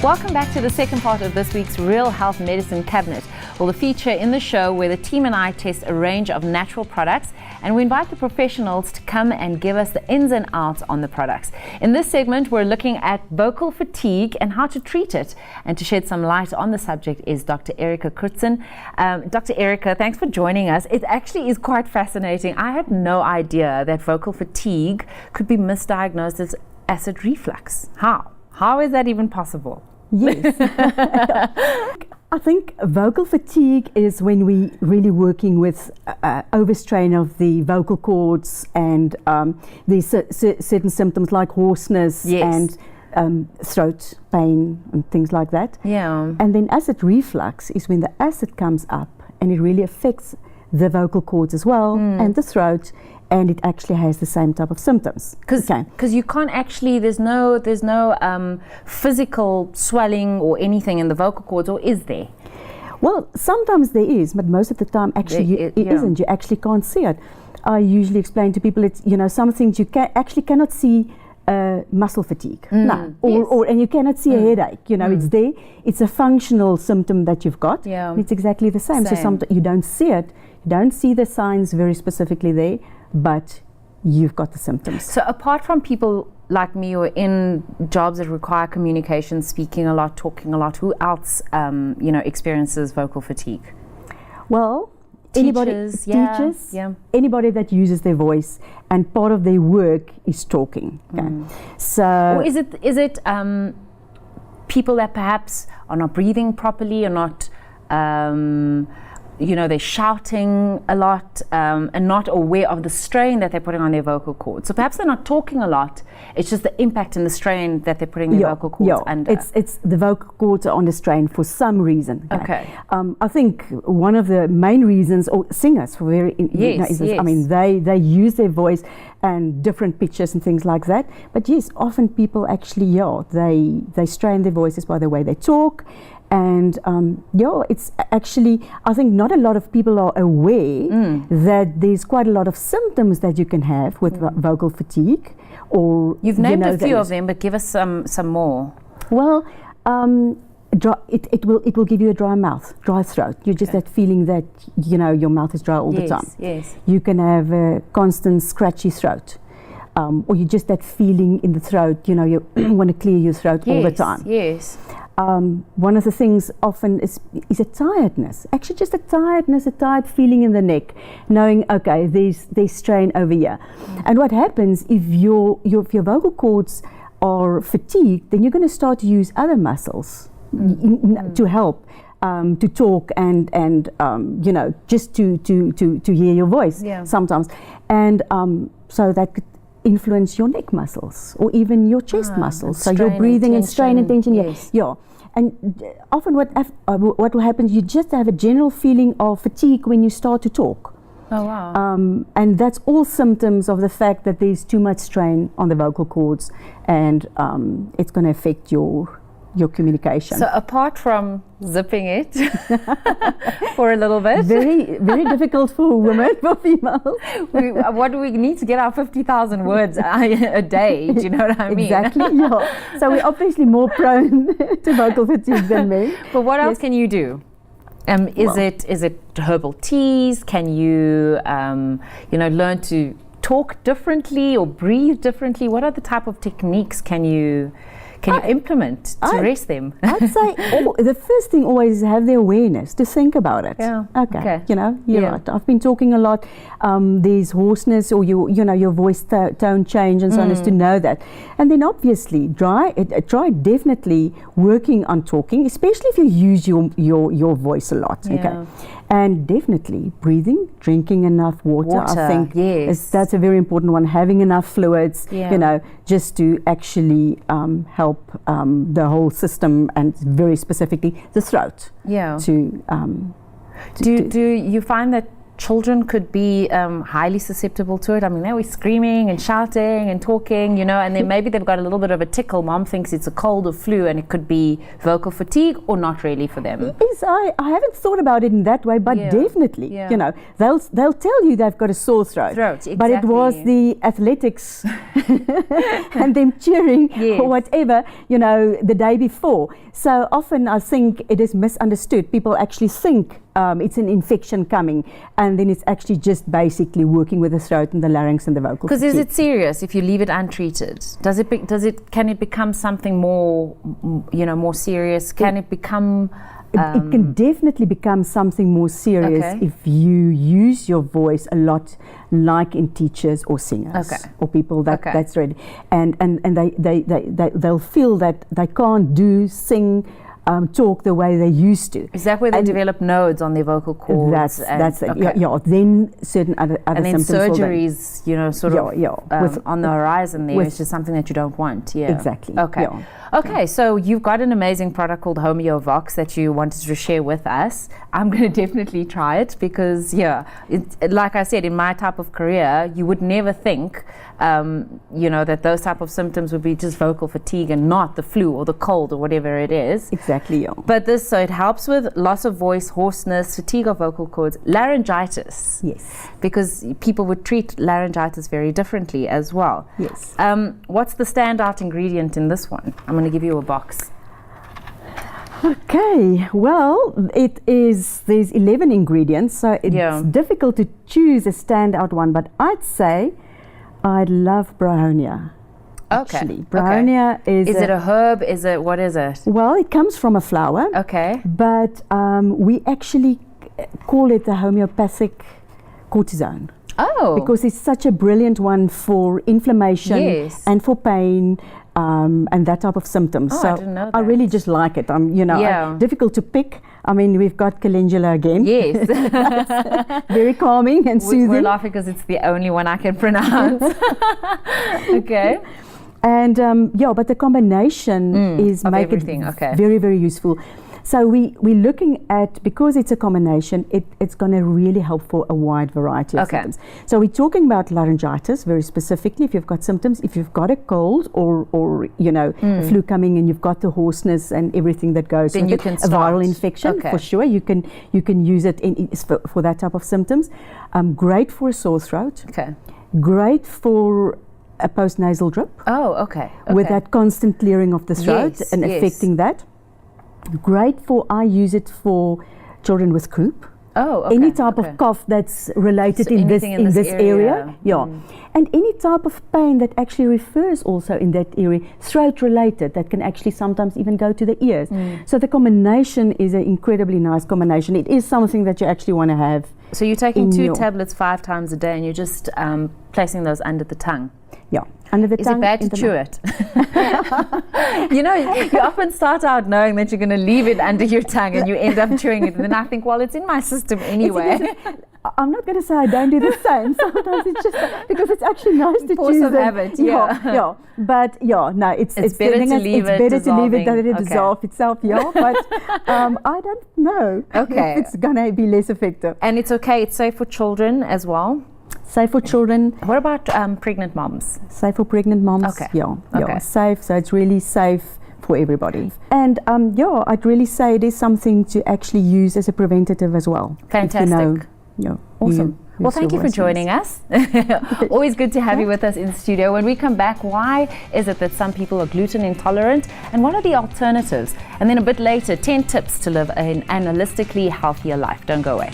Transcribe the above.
Welcome back to the second part of this week's Real Health Medicine Cabinet. Well, the feature in the show where the team and I test a range of natural products and we invite the professionals to come and give us the ins and outs on the products. In this segment, we're looking at vocal fatigue and how to treat it. And to shed some light on the subject is Dr. Erika Coertzen. Dr. Erika, thanks for joining us. It actually is quite fascinating. I had no idea that vocal fatigue could be misdiagnosed as acid reflux. How? How is that even possible? Yes. I think vocal fatigue is when we really working with overstrain of the vocal cords, and there's certain symptoms like hoarseness and throat pain and things like that. Yeah. And then acid reflux is when the acid comes up and it really affects the vocal cords as well and the throat, and it actually has the same type of symptoms. Because you can't actually, there's no physical swelling or anything in the vocal cords, or is there? Well, sometimes there is, but most of the time actually it isn't. You actually can't see it. I usually explain to people, it's, some things you cannot see muscle fatigue. No. And you cannot see a headache. It's there. It's a functional symptom that you've got. Yeah. It's exactly the same. So sometimes you don't see it. You don't see the signs very specifically there, but you've got the symptoms. So apart from people like me who are in jobs that require communication, speaking a lot, talking a lot, who else experiences vocal fatigue? Well, teachers, anybody that uses their voice, and part of their work is talking. So, or is it people that perhaps are not breathing properly, or not they're shouting a lot and not aware of the strain that they're putting on their vocal cords. So perhaps they're not talking a lot, it's just the impact and the strain that they're putting their vocal cords under. It's the vocal cords are under strain for some reason. Okay. I think one of the main reasons, or singers for very instance, I mean, they use their voice and different pitches and things like that. But yes, often people actually, they strain their voices by the way they talk. And it's actually, I think not a lot of people are aware that there's quite a lot of symptoms that you can have with vocal fatigue. Or you've named a few of them, but give us some more. Well, it will give you a dry mouth, dry throat. You just that feeling that your mouth is dry all the time. Yes. You can have a constant scratchy throat. Or you just that feeling in the throat, you want to clear your throat all the time. Yes. One of the things often is a tiredness. Actually, just a tired feeling in the neck, knowing okay, there's strain over here. And what happens if your vocal cords are fatigued? Then you're going to start to use other muscles to help to talk and just to hear your voice sometimes. And so that could influence your neck muscles or even your chest muscles. So your breathing and strain and tension. Yeah. And often what will happen, you just have a general feeling of fatigue when you start to talk. Oh, wow. And that's all symptoms of the fact that there's too much strain on the vocal cords, and it's going to affect your communication. So apart from zipping it for a little bit, very very difficult for women, for females. What do we need to get our 50,000 words a day? Do you know what I mean? Exactly. Yeah. So we're obviously more prone to vocal fatigue than men. But what else can you do? Is it herbal teas? Can you learn to talk differently or breathe differently? What are the type of techniques can you implement to rest them? I'd say the first thing always is have the awareness to think about it. Yeah. Okay. You're right. I've been talking a lot. There's hoarseness or your voice tone change and so on, is to know that. And then obviously try definitely working on talking, especially if you use your voice a lot. Yeah. Okay. And definitely breathing, drinking enough water. I think that's a very important one. Having enough fluids, just to actually help the whole system, and very specifically the throat. Yeah. Do you find that children could be highly susceptible to it. I mean, they were screaming and shouting and talking, you know, and then maybe they've got a little bit of a tickle. Mom thinks it's a cold or flu, and it could be vocal fatigue, or not really for them. Yes, I haven't thought about it in that way, but definitely, you know, they'll tell you they've got a sore throat. Exactly. But it was the athletics and them cheering or whatever, you know, the day before. So often I think it is misunderstood. People actually think it's an infection coming, and then it's actually just basically working with the throat and the larynx and the vocal. Because is it serious if you leave it untreated? Can it become something more, you know, more serious? Can it become? It can definitely become something more serious if you use your voice a lot, like in teachers or singers or people that's ready, and they'll feel that they can't sing, talk the way they used to. Is that where they develop nodes on their vocal cords? That's it. Yeah. Then certain other and then symptoms. Surgeries, you know, sort of on the horizon there, which is something that you don't want. Yeah. Exactly. Okay. Yeah. Okay, so you've got an amazing product called Homeovox that you wanted to share with us. I'm going to definitely try it because, like I said, in my type of career, you would never think, you know, that those type of symptoms would be just vocal fatigue and not the flu or the cold or whatever it is. Exactly, yeah. But so it helps with loss of voice, hoarseness, fatigue of vocal cords, laryngitis. Yes. Because people would treat laryngitis very differently as well. Yes. What's the standout ingredient in this one? I'm going to give you a box. Okay, well, there's 11 ingredients, so it's difficult to choose a standout one, but I'd say I love brownia. Actually, brownia is it a herb? What is it? Well, it comes from a flower. Okay. But we actually call it the homeopathic cortisone. Oh. Because it's such a brilliant one for inflammation and for pain. And that type of symptoms. Oh, so I didn't know that. I really just like it. Difficult to pick. I mean, we've got calendula again. Yes. Very calming and soothing. We're laughing because it's the only one I can pronounce. Okay. And but the combination is make it very, very useful. So we're looking at, because it's a combination, it's going to really help for a wide variety of symptoms. So we're talking about laryngitis very specifically. If you've got symptoms, if you've got a cold or you know, a flu coming, and you've got the hoarseness and everything that goes then with you it, can a viral infection for sure. You can use it for that type of symptoms. Great for a sore throat. Okay. Great for a postnasal drip. Oh, okay. With that constant clearing of the throat and affecting that. Great I use it for children with croup. Oh, okay. Any type of cough that's related in this area. And any type of pain that actually refers also in that area, throat related, that can actually sometimes even go to the ears. So the combination is an incredibly nice combination. It is something that you actually want to have. So you're taking 2 tablets 5 times a day, and you're just placing those under the tongue. Yeah, under the tongue. Is it bad to chew it? You know, you often start out knowing that you're going to leave it under your tongue, and you end up chewing it. And then I think, well, it's in my system anyway. I'm not going to say I don't do the same. Sometimes it's just because it's actually nice to force choose of habit. But no, it's better to leave it. It's better to leave it than it dissolve itself. But I don't know if it's going to be less effective. And it's okay. It's safe for children as well. Safe for children. What about pregnant moms? Safe for pregnant moms. Safe. So it's really safe for everybody. And I'd really say it is something to actually use as a preventative as well. Fantastic. Awesome. Well, thank you for joining us. Always good to have you with us in the studio. When we come back, why is it that some people are gluten intolerant, and what are the alternatives? And then a bit later, 10 tips to live an analytically healthier life. Don't go away.